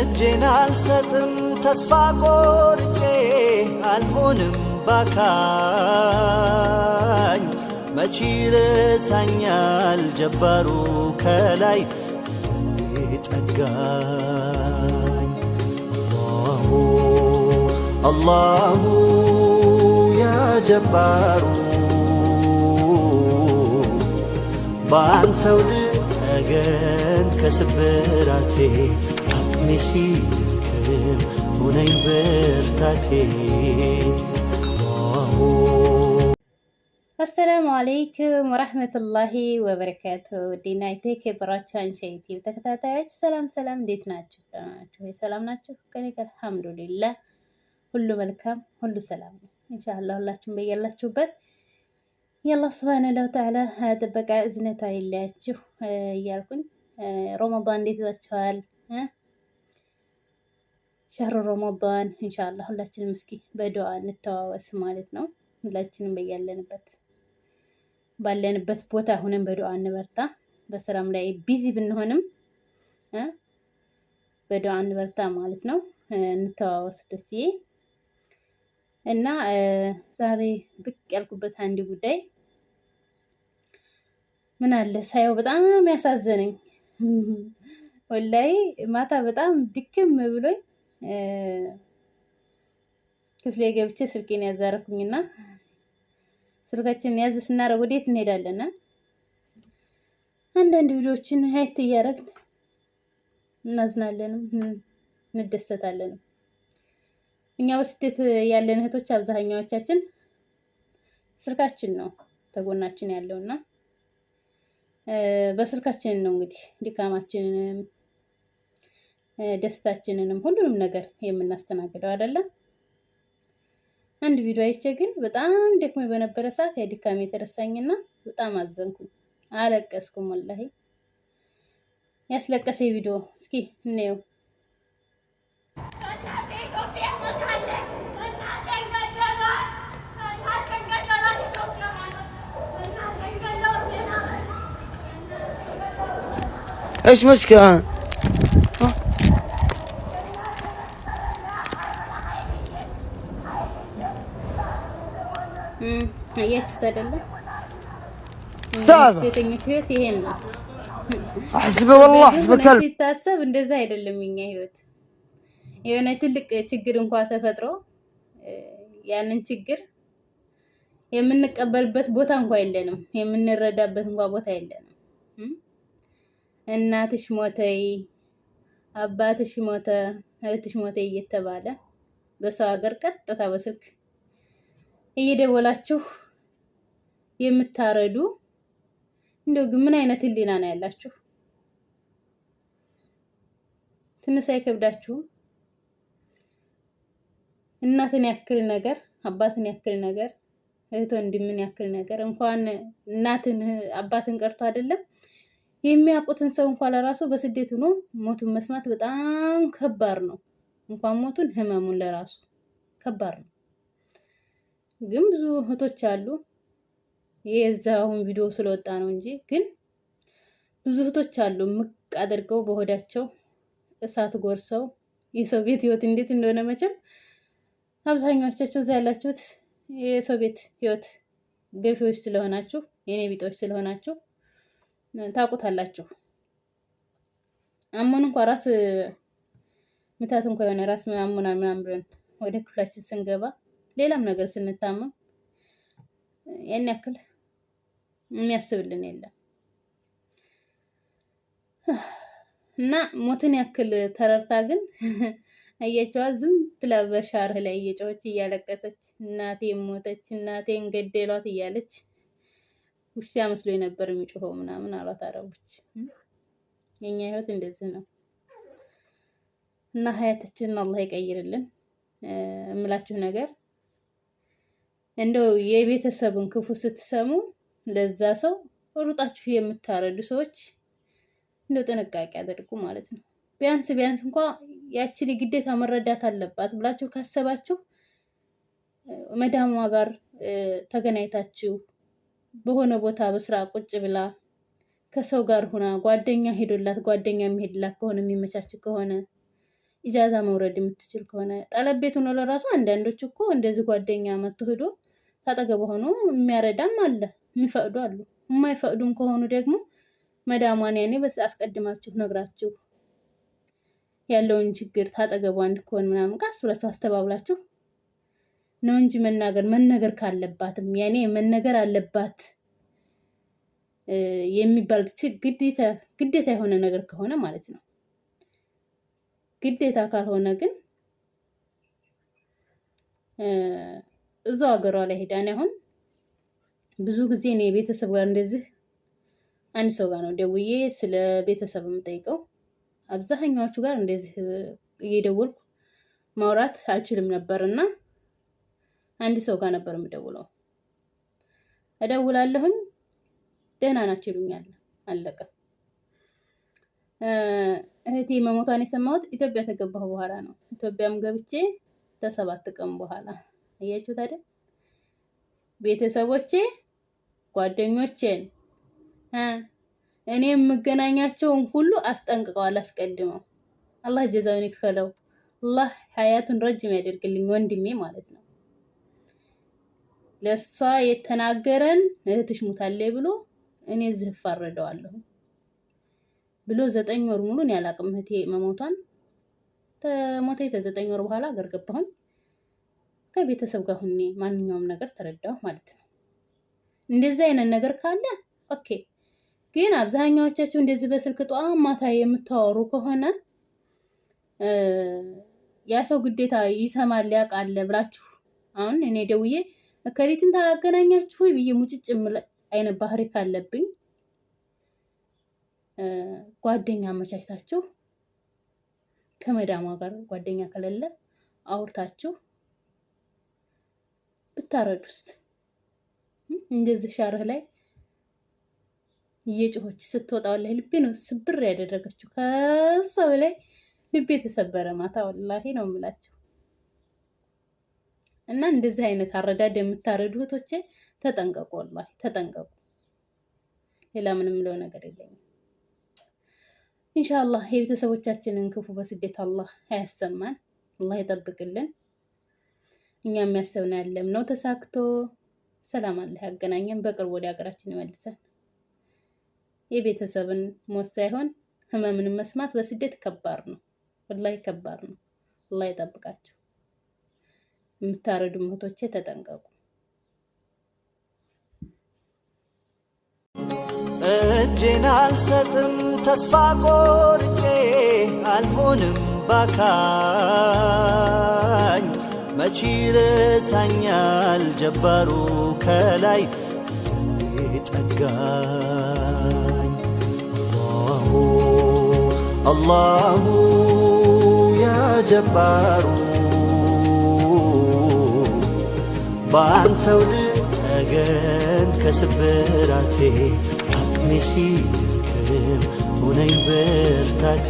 እጄን አልሰጥም ተስፋ ቆርጬ አልሆንም ባካኝ መች ይረሳኛል ጀባሩ ከላይ ጠጋኝ አላሁ ያ ጀባሩ በአንተው ልጠገን ከስብራቴ አቅሜ ሲደክም ሁነኝ ብርታቴ። አሰላሙ አለይኩም ወራህመቱላሂ ወበረካቱ። ዲና የተከበራችሁ አንሸይቲ ተከታታዮች ሰላም ሰላም፣ እንዴት ናችሁ? ናችሁ ሰላም ናችሁ? ከኔ ጋር አልሐምዱሊላህ ሁሉ መልካም ሁሉ ሰላም ነው። ኢንሻአላህ ሁላችሁም በያላችሁበት የአላህ ሱብሃነሁ ወተዓላ ጥበቃ እዝነቱ አይለያችሁ እያልኩኝ ረመዳን እንዴት ይዟችኋል? ሸህሩ ረመዳን ኢንሻአላህ ሁላችንም እስኪ በዱዓ እንተዋወስ ማለት ነው። ሁላችንም ባለንበት ቦታ ሆነን በዱዓ እንበርታ። በስራም ላይ ቢዚ ብንሆንም በዱዓ እንበርታ ማለት ነው። እንተዋወስ ዶችዬ እና ዛሬ ብቅ ያልኩበት አንድ ጉዳይ ምን አለ ሳየው በጣም ያሳዘነኝ ወላሂ ማታ በጣም ድክም ብሎኝ ክፍሌ ገብቼ ስልኬን ያዛረኩኝና ስልካችንን ያዝ ስናደርግ ወዴት እንሄዳለን? አንዳንድ ቪዲዮዎችን ሀይት እያደረግን እናዝናለንም እንደሰታለንም። እኛ በስደት ያለን እህቶች አብዛኛዎቻችን ስልካችን ነው ተጎናችን ያለውና በስልካችን ነው እንግዲህ ድካማችንንም ደስታችንንም ሁሉንም ነገር የምናስተናግደው አይደለም። አንድ ቪዲዮ አይቼ ግን በጣም ደክሞኝ በነበረ ሰዓት ያ ድካሜ የተረሳኝና በጣም አዘንኩኝ፣ አለቀስኩም። ወላሂ ያስለቀሰ ቪዲዮ እስኪ እንየው። ايش مشكلة؟ አያችሁት አይደለ? صعب የተኞች ህይወት ይሄን ነው። حسبي والله حسبك ሲታሰብ እንደዛ አይደለም የኛ ህይወት። የሆነ ትልቅ ችግር እንኳን ተፈጥሮ ያንን ችግር የምንቀበልበት ቦታ እንኳን የለንም፣ የምንረዳበት እንኳን ቦታ የለንም። እናትሽ ሞተይ፣ አባትሽ ሞተ፣ እህትሽ ሞተ እየተባለ በሰው ሀገር ቀጥታ በስልክ እየደወላችሁ የምታረዱ እንደው ግን ምን አይነት ህሊና ነው ያላችሁ? ትንሽ አይከብዳችሁም? እናትን ያክል ነገር፣ አባትን ያክል ነገር፣ እህት ወንድምን ያክል ነገር እንኳን እናትን አባትን ቀርቶ አይደለም የሚያውቁትን ሰው እንኳን ለራሱ በስደት ሆኖ ሞቱን መስማት በጣም ከባድ ነው። እንኳን ሞቱን ህመሙን ለራሱ ከባድ ነው። ግን ብዙ እህቶች አሉ የዛውን ቪዲዮ ስለወጣ ነው እንጂ ግን ብዙ እህቶች አሉ ምቅ አድርገው በሆዳቸው እሳት ጎርሰው የሰው ቤት ህይወት እንዴት እንደሆነ መቼም አብዛኛዎቻችሁ እዛ ያላችሁት የሰው ቤት ህይወት ገፊዎች ስለሆናችሁ የኔ ቢጦች ስለሆናችሁ ታውቁታላችሁ። አሞን እንኳን ራስ ምታት እንኳን የሆነ ራስ አሞናል ምናምን ብለን ወደ ክፍላችን ስንገባ ሌላም ነገር ስንታመም ያን ያክል የሚያስብልን የለም እና ሞትን ያክል ተረርታ ግን አያቸዋ ዝም ብላ በሻርህ ላይ እየጮኸች እያለቀሰች እናቴ ሞተች፣ እናቴን ገደሏት እያለች ውሻ መስሎኝ ነበር የሚጮኸው ምናምን አሏት አረቦች። የኛ ህይወት እንደዚህ ነው እና ሀያታችንን አላህ ይቀይርልን። እምላችሁ ነገር እንደው የቤተሰብን ክፉ ስትሰሙ ለዛ ሰው ሩጣችሁ የምታረዱ ሰዎች እንደው ጥንቃቄ አድርጉ ማለት ነው። ቢያንስ እንኳን ያቺን ግዴታ መረዳት አለባት ብላችሁ ካሰባችሁ መዳሟ ጋር ተገናኝታችሁ በሆነ ቦታ በስራ ቁጭ ብላ ከሰው ጋር ሆና ጓደኛ ሄዶላት ጓደኛ የሚሄድላት ከሆነ የሚመቻች ከሆነ ኢጃዛ መውረድ የምትችል ከሆነ ጠለብ ቤት ሆኖ ለራሱ አንዳንዶች እኮ እንደዚህ ጓደኛ መጥቶ ሄዶ ታጠገብ ሆኖ የሚያረዳም አለ፣ የሚፈቅዱ አሉ። የማይፈቅዱም ከሆኑ ደግሞ መዳሟን ያኔ በስ አስቀድማችሁ ነግራችሁ ያለውን ችግር ታጠገቡ አንድ ከሆነ ምናምን ቃስ ብላችሁ አስተባብላችሁ ነው እንጂ መነገር ካለባትም ያኔ መነገር አለባት የሚባል ግዴታ የሆነ ነገር ከሆነ ማለት ነው። ግዴታ ካልሆነ ግን እዛው ሀገሯ ላይ ሄዳ አሁን ብዙ ጊዜ እኔ ቤተሰብ ጋር እንደዚህ አንድ ሰው ጋር ነው ደውዬ ስለ ቤተሰብ የምጠይቀው። አብዛኛዎቹ ጋር እንደዚህ እየደወልኩ ማውራት አልችልም ነበርና አንድ ሰው ጋር ነበር የምደውለው። እደውላለሁኝ ደህና ናቸው ይሉኛል። አለቀ። እህቴ መሞቷን የሰማሁት ኢትዮጵያ ተገባሁ በኋላ ነው። ኢትዮጵያም ገብቼ ከ7 ቀን በኋላ አያችሁት አይደል? ቤተሰቦቼ ጓደኞቼን እኔ የምገናኛቸውን ሁሉ አስጠንቅቀዋል አስቀድመው። አላህ ጀዛውን ይክፈለው። አላህ ሀያቱን ረጅም ያደርግልኝ ወንድሜ ማለት ነው። ለሷ የተናገረን እህትሽ ሙታለች ብሎ እኔ እዚህ እፋረደዋለሁ ብሎ 9 ወር ሙሉ ያላቅም እህቴ መሞቷን ተሞተይ 9 ወር በኋላ አገር ገባሁኝ። ከቤተሰብ ጋር ሆኜ ማንኛውም ነገር ተረዳሁ ማለት ነው። እንደዚህ አይነት ነገር ካለ ኦኬ። ግን አብዛኛዎቻችሁ እንደዚህ በስልክ ጧም ማታ የምታወሩ ከሆነ ያ ሰው ግዴታ ይሰማል ያውቃል ብላችሁ አሁን እኔ ደውዬ እከሪትን ታላገናኛችሁ ወይ ብዬ ሙጭጭ አይነት ባህሪ ካለብኝ ጓደኛ አመቻችታችሁ ከመዳሟ ጋር ጓደኛ ከሌለ አውርታችሁ ብታረዱስ? እንደዚህ ሻርህ ላይ እየጮኸች ስትወጣ ወላሂ ልቤ ነው ስብር ያደረገችው። ከሷ በላይ ልቤ ተሰበረ ማታ ወላሂ ነው የምላችሁ። እና እንደዚህ አይነት አረዳድ የምታረዱ እህቶቼ ተጠንቀቁ፣ ወላሂ ተጠንቀቁ። ሌላ ምንም ምለው ነገር የለኝም። ኢንሻአላህ የቤተሰቦቻችንን ክፉ በስደት አላህ አያሰማን፣ አላህ ይጠብቅልን። እኛ የሚያሰብነው ያለም ነው ተሳክቶ ሰላም አለ ያገናኘን፣ በቅርብ ወደ ሀገራችን ይመልሰን። የቤተሰብን ሞት ሳይሆን ህመምን መስማት በስደት ከባድ ነው፣ ወላሂ ከባድ ነው። አላህ ይጠብቃችሁ። የምታረዱ እህቶቼ ተጠንቀቁ። እጄን አልሰጥም ተስፋ ቆርጬ አልሆንም ባካኝ መቼ ረሳኛል ጀባሩ ከላይ ጠጋኝ። አላሁ ያ ጀባሩ በአንተው ልጠገን ከስብራቴ አቅሜ ሲደክም ሁነኝ ብርታቴ።